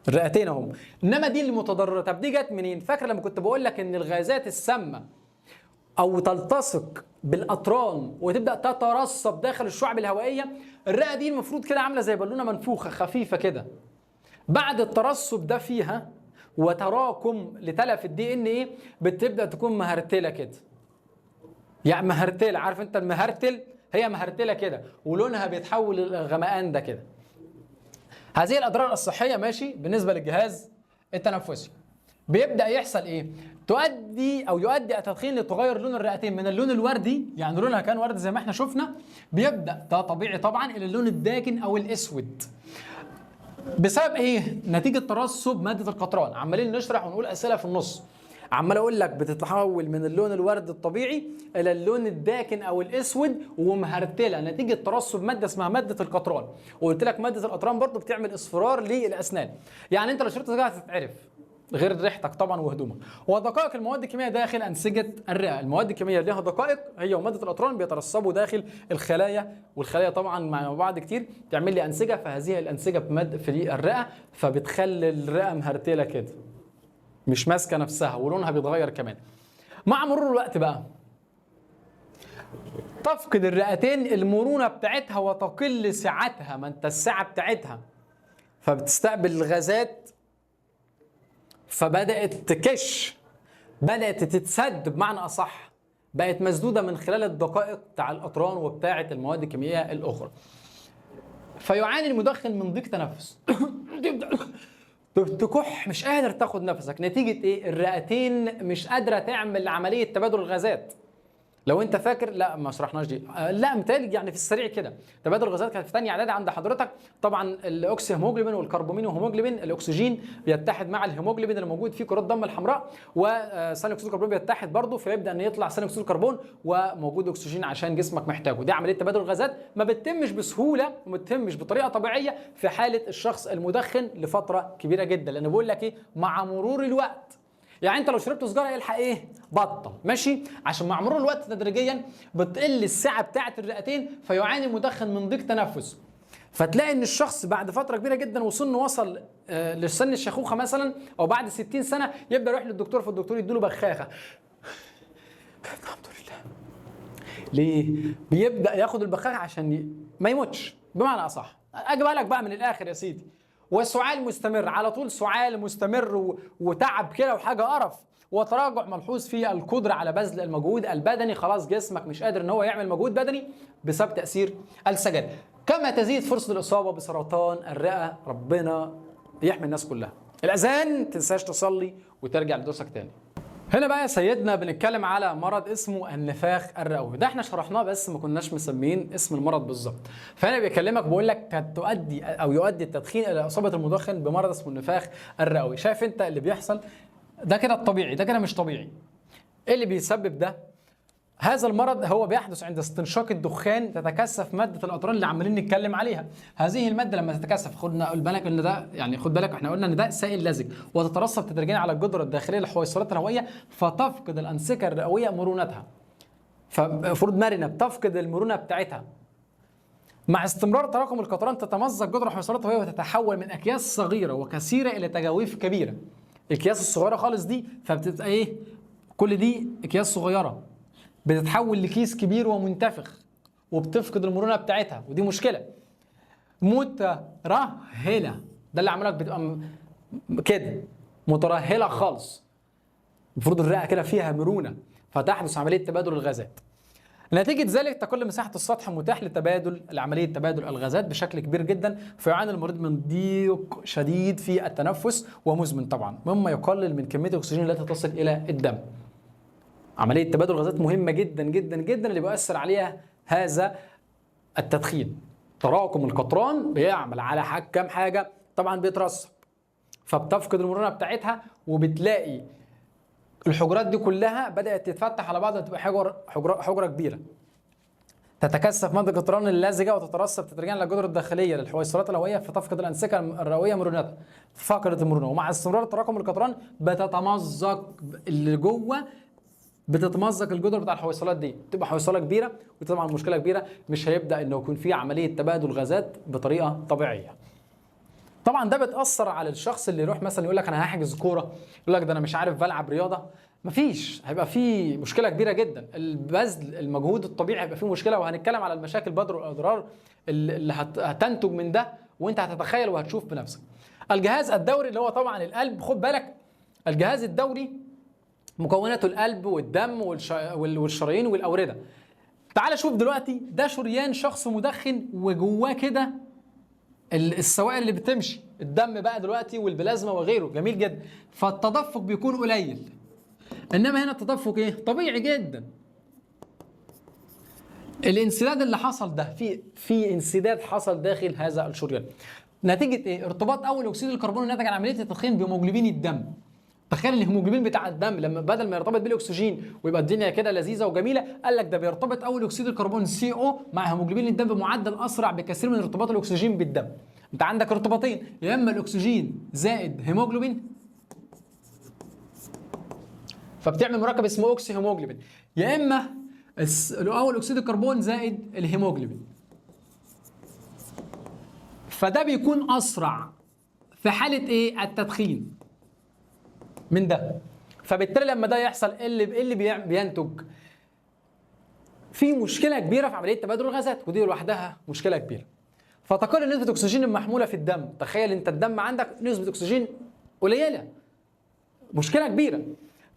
الرئتين اهم، انما دي المتضرره. طب دي جت منين؟ فاكر لما كنت بقول لك ان الغازات السامه او تلتصق بالاطران وتبدا تترسب داخل الشعب الهوائيه، الرئه دي المفروض كده عامله زي بالونه منفوخه خفيفه كده. بعد الترسب ده فيها وتراكم لتلف DNA بتبدا تكون مهرتله كده، يعني مهرتله، عارف انت المهرتل؟ هي مهرتله كده ولونها بيتحول للغمقان ده كده. هذه الاضرار الصحيه ماشي بالنسبه للجهاز التنفسي. بيبدا يحصل ايه؟ يؤدي التدخين لتغير لون الرئتين من اللون الوردي، يعني لونها كان وردي زي ما احنا شفنا، بيبدا ده طبيعي طبعا الى اللون الداكن او الاسود. بسبب ايه؟ نتيجه ترسب ماده القطران. عمالين نشرح ونقول اسئله في النص، عمال اقول لك بتتحول من اللون الورد الطبيعي الى اللون الداكن او الاسود ومهرتله نتيجه ترسب ماده اسمها ماده القطران. وقلت لك ماده القطران برضو بتعمل اصفرار للاسنان، يعني انت لو شربت سجاير هتتعرف غير ريحتك طبعا وهدومك. ودقائق المواد الكيميائيه داخل انسجه الرئه، المواد الكيميائيه لها دقائق هي وماده القطران بيترسبوا داخل الخلايا، والخلايا طبعا مع بعض كتير تعمل لي انسجه، فهذه الانسجه في الرئه فبتخلي الرئه مهرتله كده مش ماسكه نفسها ولونها بيتغير كمان. مع مرور الوقت بقى تفقد الرئتين المرونه بتاعتها وتقل سعتها، ما انت السعه بتاعتها، فبتستقبل الغازات، فبدأت تكش، بدأت تتسد بمعنى أصح، بقت مسدودة من خلال الدقائق بتاع الأطران وبتاعة المواد الكيميائية الأخرى. فيعاني المدخن من ضيق تنفس. تبدا تكح، مش قادر تاخد نفسك، نتيجه ايه؟ الرئتين مش قادره تعمل عمليه تبادل الغازات. لو انت فاكر، لا ما شرحناش دي، لا متهيألي يعني في السريع كده، تبادل الغازات كانت في ثانيه اعدادي عند حضرتك. طبعا الاكسي هيموجلوبين والكربامين وهيموجلوبين، الاكسجين بيتحد مع الهيموجلوبين اللي موجود في كرات الدم الحمراء، وثاني اكسيد الكربون بيتحد برضه، فيبدا ان يطلع ثاني اكسيد الكربون وموجود اكسجين عشان جسمك محتاجه. دي عمليه تبادل الغازات ما بتتمش بسهوله وما بتتمش بطريقه طبيعيه في حاله الشخص المدخن لفتره كبيره جدا، لان بقول لك ايه؟ مع مرور الوقت. يعني انت لو شربت سجاره يلحق ايه؟ بطل، ماشي؟ عشان مع مرور الوقت تدريجيا بتقل السعه بتاعه الرئتين، فيعاني المدخن من ضيق تنفس. فتلاقي ان الشخص بعد فتره كبيره جدا وسنه وصل لسن الشيخوخه مثلا، او بعد 60 سنه يبدا يروح للدكتور، فالدكتور يديله بخاخه. الحمد لله. ليه؟ بيبدا ياخد البخاخه عشان ما يموتش، بمعنى اصح. اجيبها لك بقى من الاخر يا سيدي. وسعال مستمر، على طول سعال مستمر وتعب كده وحاجه قرف، وتراجع ملحوظ في القدره على بذل المجهود البدني. خلاص جسمك مش قادر ان هو يعمل مجهود بدني بسبب تاثير السجاير. كما تزيد فرصه الاصابه بسرطان الرئه. ربنا يحمي الناس كلها. الاذان تنساش تصلي وترجع لدوسك تاني. هنا بقى يا سيدنا بنتكلم على مرض اسمه النفاخ الرئوي. ده احنا شرحناه بس ما كناش مسميين اسم المرض بالظبط. فانا بيكلمك بقول لك قد تؤدي او يؤدي التدخين الى اصابه المدخن بمرض اسمه النفاخ الرئوي. شايف انت اللي بيحصل ده كده الطبيعي، ده كده مش طبيعي. ايه اللي بيسبب ده؟ هذا المرض هو بيحدث عند استنشاق الدخان، تتكثف ماده الاطران اللي عمالين نتكلم عليها. هذه الماده لما تتكثف، خد بالك ان ده يعني خد بالك احنا قلنا ان ده سائل لزج، وتترسب تدريجيا على الجدر الداخليه للحويصلات الهوائيه، فتفقد الانسجه الرئويه مرونتها. فمفروض مرنه بتفقد المرونه بتاعتها. مع استمرار تراكم القطران تتمزق جدر الحويصلات الهوائيه وتتحول من اكياس صغيره وكثيره الى تجاويف كبيره. الاكياس الصغيره خالص دي فبتبقى ايه؟ كل دي اكياس صغيره بتتحول لكيس كبير ومنتفخ وبتفقد المرونه بتاعتها، ودي مشكله. مترهله، ده اللي عملك بتبقى كده مترهله خالص. المفروض الرئه كده فيها مرونه، فتحدث عمليه تبادل الغازات. نتيجه ذلك تقل مساحه السطح المتاح لتبادل عمليه تبادل الغازات بشكل كبير جدا، فيعاني المريض من ضيق شديد في التنفس ومزمن طبعا، مما يقلل من كميه الاكسجين التي تصل الى الدم. عمليه تبادل الغازات مهمه جدا جدا جدا، اللي بيؤثر عليها هذا التدخين. تراكم القطران بيعمل على كام حاجه، طبعا بيترسب فبتفقد المرونه بتاعتها، وبتلاقي الحجرات دي كلها بدات تتفتح على بعضها تبقى حجره كبيره. تتكثف ماده القطران اللزجه وتترسب تدريجيا على الجدر الداخليه للحويصلات الهوائيه، فتفقد الانسجه الرئويه مرونتها، فقدت المرونه. ومع استمرار تراكم القطران بتتمزق اللي جوه، بتتمزق الجدر بتاع الحويصلات دي، بتبقى حويصله كبيره، وطبعا مشكله كبيره، مش هيبدا انه يكون في عمليه تبادل غازات بطريقه طبيعيه. طبعا ده بتاثر على الشخص اللي يروح مثلا يقول لك انا هحجز كوره، يقول لك ده انا مش عارف بلعب رياضه. مفيش، هيبقى في مشكله كبيره جدا. البذل المجهود الطبيعي هيبقى فيه مشكله، وهنتكلم على المشاكل بدر والاضرار اللي هتنتج من ده، وانت هتتخيل وهتشوف بنفسك. الجهاز الدوري اللي هو طبعا القلب، خد بالك الجهاز الدوري مكوناته القلب والدم والشرايين والاورده. تعال شوف دلوقتي، ده شريان شخص مدخن وجواه كده السوائل اللي بتمشي، الدم بقى دلوقتي والبلازما وغيره، جميل جدا. فالتدفق بيكون قليل، انما هنا التدفق ايه؟ طبيعي جدا. الانسداد اللي حصل ده، في انسداد حصل داخل هذا الشريان نتيجه ايه؟ ارتباط اول اكسيد الكربون الناتج عن عمليه التدخين بهيموجلوبين الدم. تخيل الهيموجلوبين بتاع الدم لما بدل ما يرتبط بالاكسجين ويبقى الدنيا كده لذيذه وجميله، قال لك ده بيرتبط اول اكسيد الكربون CO مع هيموجلوبين الدم بمعدل اسرع بكثير من ارتباط الاكسجين بالدم. انت عندك ارتباطين، يا اما الاكسجين زائد هيموجلوبين فبتعمل مركب اسمه اوكسي هيموجلوبين، يا اما اول اكسيد الكربون زائد الهيموجلوبين. فده بيكون اسرع في حاله ايه؟ التدخين من ده. فبالتالي لما ده يحصل ايه اللي بينتج؟ في مشكله كبيره في عمليه تبادل الغازات، ودي لوحدها مشكله كبيره. فتقل نسبه الاكسجين المحموله في الدم. تخيل انت الدم عندك نسبه اكسجين قليله، مشكله كبيره.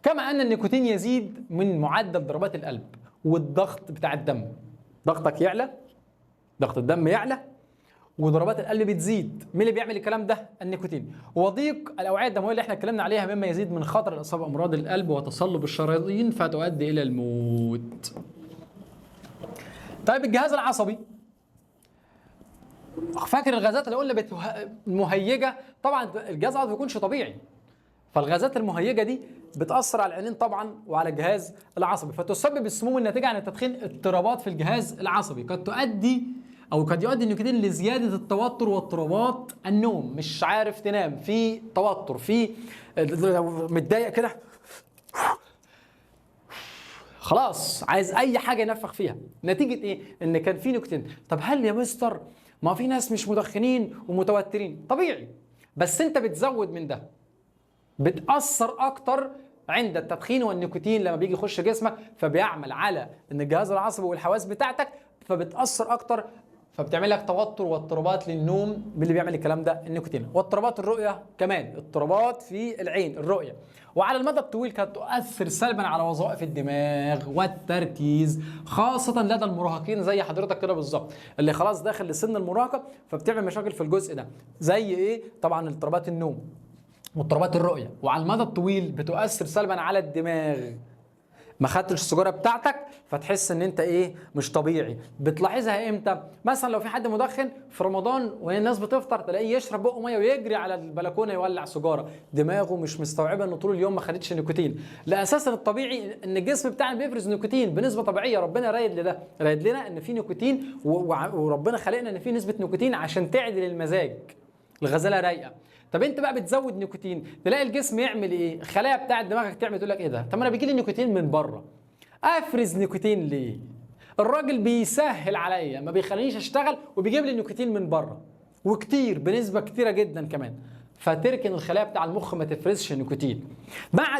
كما ان النيكوتين يزيد من معدل ضربات القلب والضغط بتاع الدم. ضغطك يعلى، ضغط الدم يعلى، وضربات القلب بتزيد. مين اللي بيعمل الكلام ده؟ النيكوتين. وضيق الاوعيه الدمويه اللي احنا اتكلمنا عليها مما يزيد من خطر الاصابه بامراض القلب وتصلب الشرايين فتؤدي الى الموت. طيب الجهاز العصبي، فاكر الغازات اللي قلنا مهيجه؟ طبعا الجهاز العصبي ما بيكونش طبيعي، فالغازات المهيجه دي بتاثر على العينين طبعا وعلى الجهاز العصبي، فتسبب السموم الناتجه عن التدخين اضطرابات في الجهاز العصبي، قد يؤدي النيكوتين لزياده التوتر واضطرابات النوم. مش عارف تنام، في توتر، في متضايق كده، خلاص عايز اي حاجه ينفخ فيها. نتيجه ايه؟ ان كان في نيكوتين. طب هل يا مستر ما في ناس مش مدخنين ومتوترين؟ طبيعي، بس انت بتزود من ده، بتأثر أكتر عند التدخين والنيكوتين لما بيجي يخش جسمك، فبيعمل على إن الجهاز العصبي والحواس بتاعتك، فبتأثر أكتر، فبتعمل لك توتر واضطرابات للنوم. من اللي بيعمل الكلام ده؟ النيكوتين. واضطرابات الرؤية كمان، اضطرابات في العين، الرؤية. وعلى المدى الطويل كانت تؤثر سلبا على وظائف الدماغ والتركيز، خاصة لدى المراهقين زي حضرتك كده بالظبط، اللي خلاص داخل لسن المراهقة، فبتعمل مشاكل في الجزء ده. زي إيه؟ طبعا اضطرابات النوم واضطرابات الرؤيه. وعلى المدى الطويل بتؤثر سلبا على الدماغ. ما خدتش السيجاره بتاعتك فتحس ان انت ايه؟ مش طبيعي. بتلاحظها امتى؟ مثلا لو في حد مدخن في رمضان وهي الناس بتفطر، تلاقيه يشرب بقه ميه ويجري على البلكونه يولع سيجاره، دماغه مش مستوعبه ان طول اليوم ما خدتش نيكوتين. لا، اساسا الطبيعي ان الجسم بتاعنا بيفرز نيكوتين بنسبه طبيعيه، ربنا رايد لنا ان في نيكوتين، وربنا خلقنا ان في نسبه نيكوتين عشان تعدل المزاج، الغزاله رايقه. طب انت بقى بتزود نيكوتين، تلاقي الجسم يعمل ايه؟ الخلايا بتاعت دماغك تعمل، تقول لك ايه ده؟ طب انا بيجي لي نيكوتين من بره، افرز نيكوتين ليه؟ الراجل بيسهل عليا، ما بيخلينيش اشتغل وبيجيب لي نيكوتين من بره، وكتير، بنسبه كتيره جدا كمان، فتركن الخلايا بتاع المخ ما تفرزش نيكوتين. مع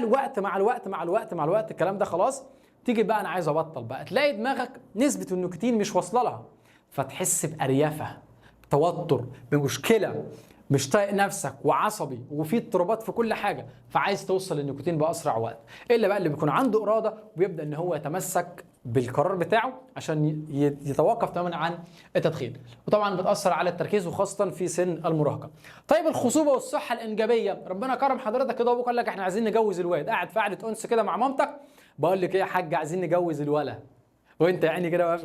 الوقت الكلام ده خلاص، تيجي بقى انا عايز ابطل بقى، تلاقي دماغك نسبه النيكوتين مش واصله لها، فتحس باريافه، توتر، بمشكله، مش طايق نفسك وعصبي وفي اضطرابات في كل حاجه، فعايز توصل للنيكوتين باسرع وقت. الا بقى اللي بيكون عنده اراده وبيبدا ان هو يتمسك بالقرار بتاعه عشان يتوقف تماما عن التدخين. وطبعا بتاثر على التركيز وخاصه في سن المراهقه. طيب الخصوبه والصحه الانجابيه، ربنا كرم حضرتك كده وابوك قال لك احنا عايزين نجوز الواد، قاعد في قعده انس كده مع مامتك، بقول لك ايه يا حاج عايزين نجوز الولد، وانت يعني كده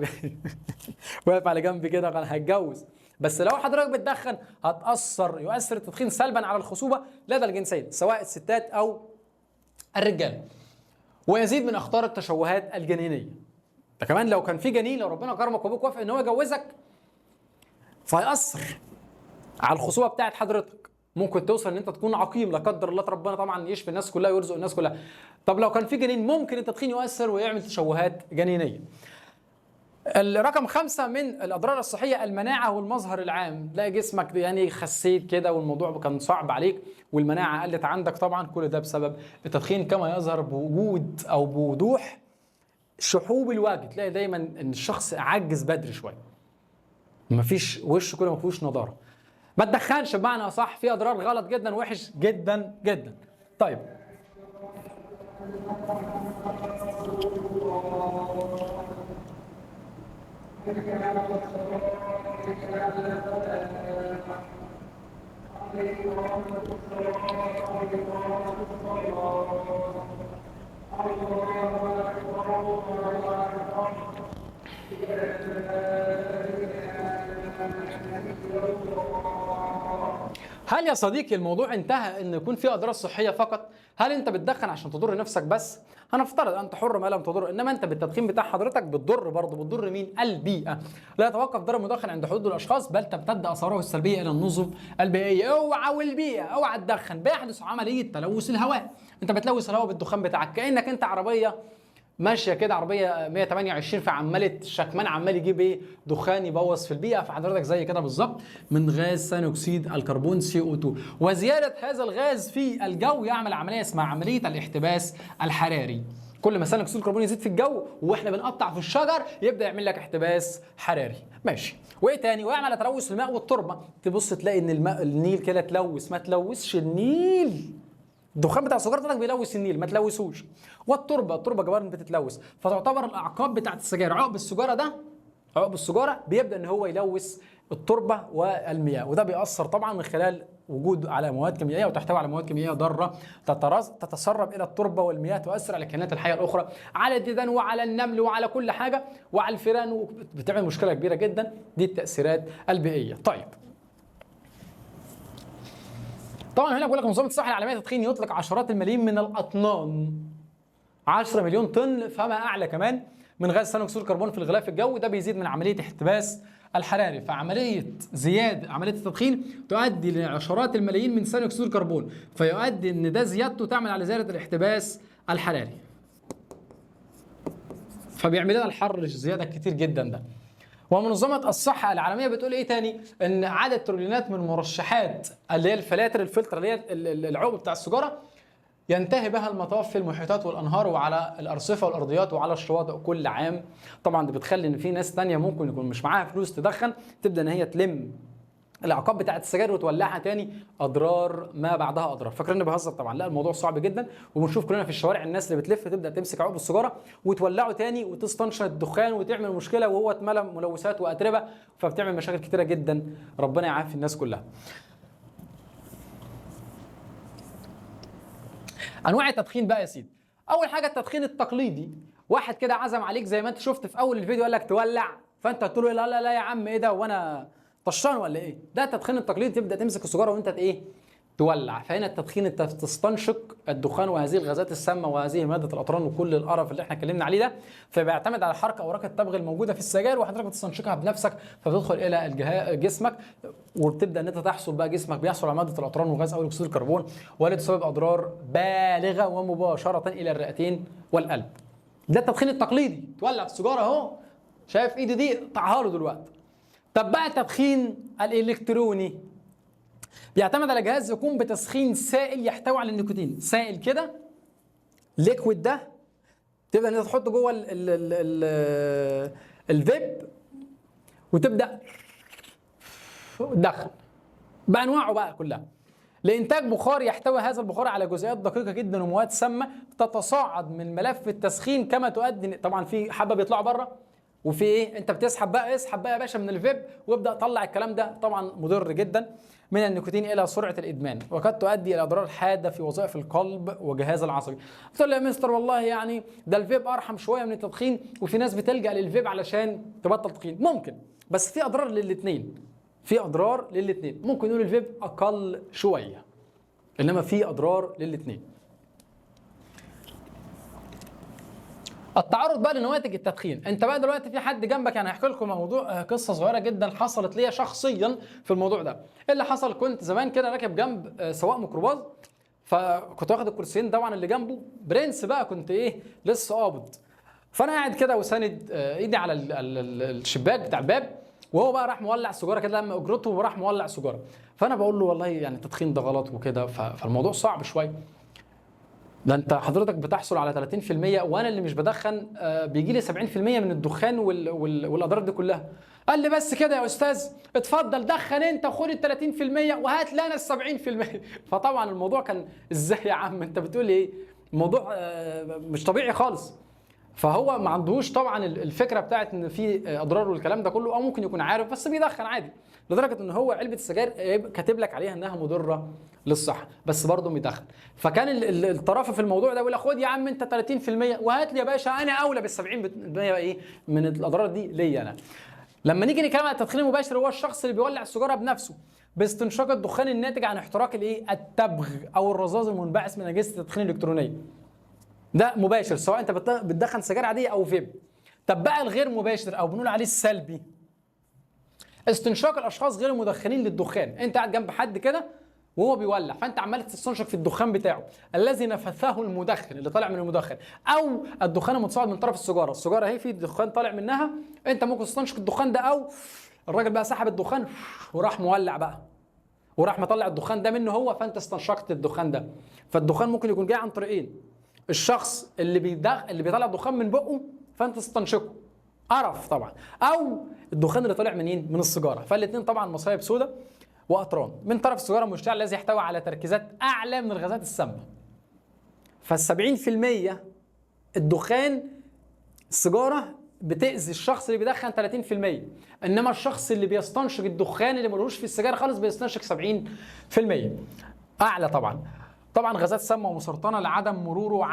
واقف على جنب كده انا هتجوز. بس لو حضرتك بتدخن يؤثر التدخين سلبا على الخصوبه لدى الجنسين سواء الستات او الرجال، ويزيد من اخطار التشوهات الجنينيه. ده كمان لو كان في جنين، لو ربنا كرمك وابوك وافق ان هو يجوزك، فيأثر على الخصوبه بتاعت حضرتك، ممكن توصل ان انت تكون عقيم لا قدر الله، ربنا طبعا يشفي الناس كلها ويرزق الناس كلها. طب لو كان في جنين، ممكن التدخين يؤثر ويعمل تشوهات جنينيه. الرقم 5 من الأضرار الصحية المناعة والمظهر العام، تلاقي جسمك يعني خسيت كده والموضوع كان صعب عليك والمناعة قلت عندك، طبعا كل ده بسبب التدخين، كما يظهر بوجود أو بوضوح شحوب الوجه، تلاقي دايما إن الشخص عجز بدري شوية، مفيش وشه كله مفيهوش نضارة. ما تدخنش بمعنى أصح، في أضرار غلط جدا وحش جدا جدا. طيب هل يا صديقي الموضوع انتهى ان يكون في اضرار صحيه فقط؟ هل انت بتدخن عشان تضر نفسك بس؟ هنفترض انت حر ما لم تضر، انما انت بالتدخين بتاع حضرتك بتضر برضه، بتضر مين؟ البيئه. لا يتوقف ضرر المدخن عند حدود الاشخاص، بل تمتد اثاره السلبيه الى النظم البيئيه. اوعى والبيئه، اوعى تدخن، بيحدث عمليه تلوث الهواء. انت بتلوث الهواء بالدخان بتاعك، كانك انت عربيه ماشيه كده، عربيه 128 فعماله الشكمان عمال يجيب ايه؟ دخان يبوظ في البيئه، فحضرتك زي كده بالظبط من غاز ثاني اكسيد الكربون CO2. وزياده هذا الغاز في الجو يعمل عمليه اسمها عمليه الاحتباس الحراري. كل ما ثاني اكسيد الكربون يزيد في الجو واحنا بنقطع في الشجر يبدا يعمل لك احتباس حراري. ماشي. وايه تاني؟ ويعمل تلوث الماء والتربه. تبص تلاقي ان النيل كده تلوث، ما تلوثش النيل. الدخان بتاع السيجاره بتاعتك بيلوث النيل، ما تلوثوش. والتربه كمان بتتلوث، فتعتبر الاعقاب بتاعت السجاير، عقب السيجاره بيبدا ان هو يلوث التربه والمياه، وده بيأثر طبعا من خلال وجود على مواد كيميائيه وتحتوي على مواد كيميائيه ضاره تتسرب الى التربه والمياه، تؤثر على الكائنات الحيه الاخرى، على الديدان وعلى النمل وعلى كل حاجه وعلى الفئران، وبتعمل مشكله كبيره جدا. دي التاثيرات البيئيه. طيب طبعا هنا بقول لك منظمه الصحه العالميه للتدخين يطلق عشرات الملايين من الاطنان، 10 مليون طن فما اعلى كمان من غاز ثاني اكسيد الكربون في الغلاف الجوي. ده بيزيد من عمليه احتباس الحراري، فعمليه عمليه التدخين تؤدي لعشرات الملايين من ثاني اكسيد الكربون، فيؤدي ان ده زيادته تعمل على زياده الاحتباس الحراري، فبيعمل لنا الحر زياده كتير جدا ده. ومنظمة الصحة العالمية بتقول ايه تاني؟ ان عدد تريليونات من المرشحات اللي هي الفلاتر الفلتر اللي هي العقب بتاع السيجارة ينتهي بها المطاف في المحيطات والانهار وعلى الارصفة والارضيات وعلى الشواطئ كل عام. طبعا دي بتخلي ان في ناس تانية ممكن يكون مش معاها فلوس تدخن تبدا ان هي تلم العقاب بتاعت السجاير وتولعها تاني، اضرار ما بعدها اضرار. فاكرين بهزر طبعا، لا الموضوع صعب جدا، وبنشوف كلنا في الشوارع الناس اللي بتلف تبدا تمسك عقب السيجاره وتولعه تاني وتستنشق الدخان وتعمل مشكله، وهو اتملى ملوثات واتربه، فبتعمل مشاكل كتيره جدا. ربنا يعافي الناس كلها. انواع التدخين بقى يا سيدي، اول حاجه التدخين التقليدي، واحد كده عزم عليك زي ما انت شفت في اول الفيديو قال لك تولع، فانت قلت له لا لا لا يا عم ايه ده وانا طشان ولا ايه؟ ده التدخين التقليدي، تبدا تمسك السيجاره وانت ايه؟ تولع. فهنا التدخين انت تستنشق الدخان وهذه الغازات السامه وهذه ماده الاطران وكل القرف اللي احنا اتكلمنا عليه ده، فبيعتمد على حركه اوراق التبغ الموجوده في السجاير وحضرتك بتستنشقها بنفسك، فبتدخل الى جسمك وبتبدا ان انت تحصل بقى جسمك بيحصل على ماده الاطران وغاز ثاني اكسيد الكربون، ولا تسبب اضرار بالغه ومباشره الى الرئتين والقلب. ده التدخين التقليدي، تولع السيجاره اهو، شايف ايدي دي قطعها له دلوقتي. طب بقى التدخين الالكتروني بيعتمد على جهاز يقوم بتسخين سائل يحتوي على النيكوتين، سائل كده ليكويد، ده تبدا ان انت تحطه جوه الفيب وتبدا تدخن بانواعه بقى كلها، لانتاج بخار يحتوي هذا البخار على جزيئات دقيقه جدا ومواد سامه تتصاعد من ملف التسخين، كما تؤدي طبعا في حبه بيطلعوا بره وفي ايه، انت بتسحب بقى، اسحب بقى يا باشا من الفيب وابدا طلع الكلام ده، طبعا مضر جدا من النيكوتين الى سرعه الادمان، وقد تؤدي الى اضرار حاده في وظائف القلب والجهاز العصبي. قلت له يا مستر والله يعني ده الفيب ارحم شويه من التدخين، وفي ناس بتلجا للفيب علشان تبطل تدخين، ممكن، بس في اضرار للاثنين، في اضرار للاثنين، ممكن نقول الفيب اقل شويه انما في اضرار للاثنين. التعرض بقى لنواتج التدخين، انت بقى دلوقتي في حد جنبك، يعني هحكي لكم موضوع قصه صغيره جدا حصلت لي شخصيا في الموضوع ده. ايه اللي حصل؟ كنت زمان كده راكب جنب سواق ميكروباص، فكنت واخد الكرسيين طبعا اللي جنبه برنس بقى، كنت ايه لسه قابض، فانا قاعد كده وساند ايدي على الشباك بتاع الباب، وهو بقى راح مولع سيجاره كده لما اجرته وراح مولع سيجاره، فانا بقول له والله يعني التدخين ده غلط وكده، فالموضوع صعب شويه، ده انت حضرتك بتحصل على 30% وانا اللي مش بدخن بيجي لي 70% من الدخان والاضرار دي كلها. قال لي بس كده يا استاذ، اتفضل دخن انت وخد ال 30% وهات لنا ال 70%. فطبعا الموضوع كان ازاي يا عم انت بتقول ايه؟ الموضوع مش طبيعي خالص. فهو ما عندهوش طبعا الفكره بتاعت ان في اضرار والكلام ده كله، او ممكن يكون عارف بس بيدخن عادي، لدرجه ان هو علبه السجاير كاتب لك عليها انها مضره للصحه بس برضه بيدخن. فكان الطرافه في الموضوع ده بيقول لك خد يا عم انت 30% وهات لي يا باشا انا اولى بال 70% ايه من الاضرار دي ليا انا. لما نيجي نتكلم عن التدخين المباشر، هو الشخص اللي بيولع السيجاره بنفسه باستنشاق الدخان الناتج عن احتراق الايه التبغ او الرذاذ المنبعث من اجهزه التدخين الالكترونيه. ده مباشر سواء انت بتدخن سجاير عاديه او فيب. طب بقى الغير مباشر او بنقول عليه السلبي، استنشاق الاشخاص غير المدخنين للدخان، انت قاعد جنب حد كده وهو بيولع، فانت عمال تستنشق في الدخان بتاعه الذي نفثه المدخن اللي طالع من المدخن، او الدخان المتصاعد من طرف السيجاره، السيجاره اهي في دخان طالع منها، انت ممكن تستنشق الدخان ده، او الراجل بقى سحب الدخان وراح مولع بقى وراح مطلع الدخان ده منه هو، فانت استنشقت الدخان ده. فالدخان ممكن يكون جاي عن طريقين، الشخص اللي بيطلع الدخان من بقه فانت تستنشقه، قرف طبعا، او الدخان اللي طالع منين؟ من السيجاره، فالاثنين طبعا مصايب سوداء واطران من طرف السيجاره المشتعل الذي يحتوي على تركيزات اعلى من الغازات السامه. فال70% الدخان السيجاره بتأذي الشخص اللي بيدخن 30%، انما الشخص اللي بيستنشق الدخان اللي ملوش في السجاير خالص بيستنشق 70%. اعلى طبعا. طبعا غازات سامه ومسرطنه لعدم مروره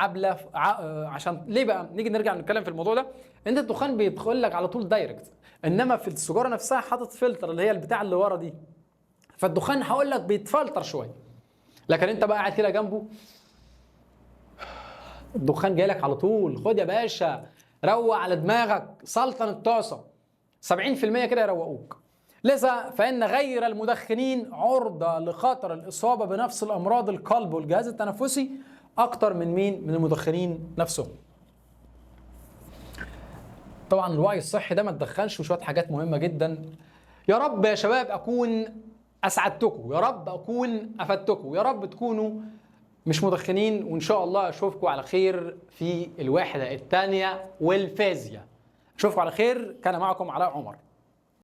عشان ليه بقى؟ نيجي نرجع نتكلم في الموضوع ده. انت الدخان بيدخل لك على طول دايركت، انما في السيجاره نفسها حاطط فلتر اللي هي البتاع اللي ورا دي، فالدخان هقول لك بيتفلتر شويه. لكن انت بقى قاعد كده جنبه الدخان جاي لك على طول، خد يا باشا روق على دماغك سلطن الطاسه، 70% كده يروقوك. لذا فإن غير المدخنين عرضة لخطر الإصابة بنفس الأمراض القلب والجهاز التنفسي أكتر من مين؟ من المدخنين نفسهم. طبعا الوعي الصحي ده ما تدخلش، وشوية حاجات مهمة جدا. يا رب يا شباب أكون أسعدتكم، يا رب أكون أفدتكم، يا رب تكونوا مش مدخنين، وإن شاء الله أشوفكم على خير في الوحدة الثانية والفازية. أشوفكم على خير. كان معكم علاء عمر.